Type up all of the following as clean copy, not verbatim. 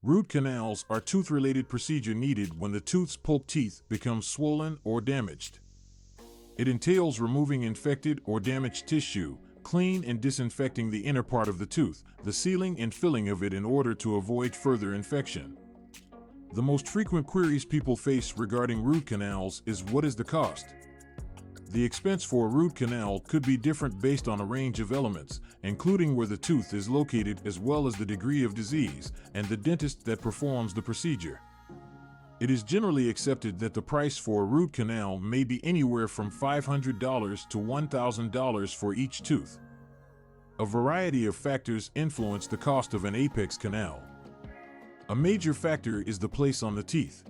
Root canals are tooth-related procedure needed when the tooth's pulp teeth become swollen or damaged. It entails removing infected or damaged tissue, clean and disinfecting the inner part of the tooth, the sealing and filling of it in order to avoid further infection. The most frequent queries people face regarding root canals is what is the cost? The expense for a root canal could be different based on a range of elements, including where the tooth is located as well as the degree of disease and the dentist that performs the procedure. It is generally accepted that the price for a root canal may be anywhere from $500 to $1,000 for each tooth. A variety of factors influence the cost of an apex canal. A major factor is the place on the teeth.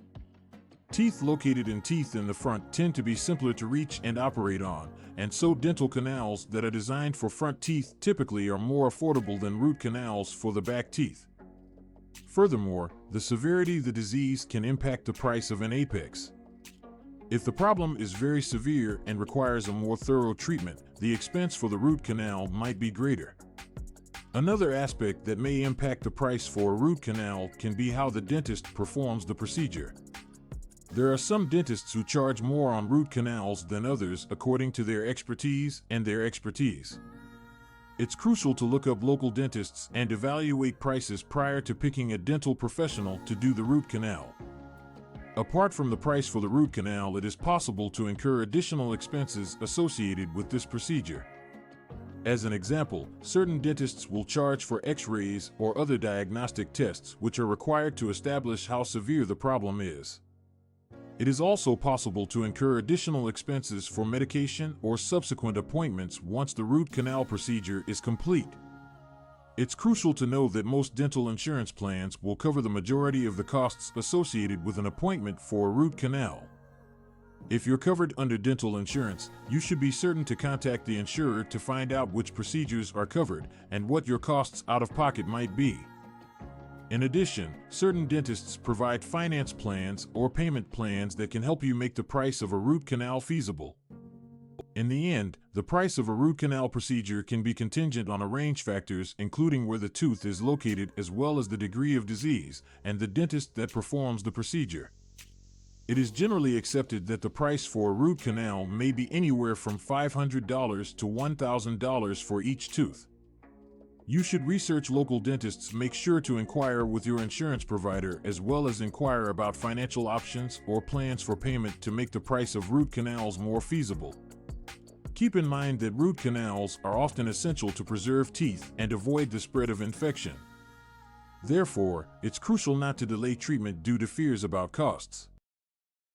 Teeth located in teeth in the front tend to be simpler to reach and operate on, and so dental canals that are designed for front teeth typically are more affordable than root canals for the back teeth. Furthermore, the severity of the disease can impact the price of an apex. If the problem is very severe and requires a more thorough treatment, the expense for the root canal might be greater. Another aspect that may impact the price for a root canal can be how the dentist performs the procedure. There are some dentists who charge more on root canals than others according to their expertise. It's crucial to look up local dentists and evaluate prices prior to picking a dental professional to do the root canal. Apart from the price for the root canal, it is possible to incur additional expenses associated with this procedure. As an example, certain dentists will charge for X-rays or other diagnostic tests which are required to establish how severe the problem is. It is also possible to incur additional expenses for medication or subsequent appointments once the root canal procedure is complete. It's crucial to know that most dental insurance plans will cover the majority of the costs associated with an appointment for a root canal. If you're covered under dental insurance, you should be certain to contact the insurer to find out which procedures are covered and what your costs out of pocket might be. In addition, certain dentists provide finance plans or payment plans that can help you make the price of a root canal feasible. In the end, the price of a root canal procedure can be contingent on a range of factors including where the tooth is located as well as the degree of disease and the dentist that performs the procedure. It is generally accepted that the price for a root canal may be anywhere from $500 to $1,000 for each tooth. You should research local dentists. Make sure to inquire with your insurance provider as well as inquire about financial options or plans for payment to make the price of root canals more feasible. Keep in mind that root canals are often essential to preserve teeth and avoid the spread of infection. Therefore, it's crucial not to delay treatment due to fears about costs.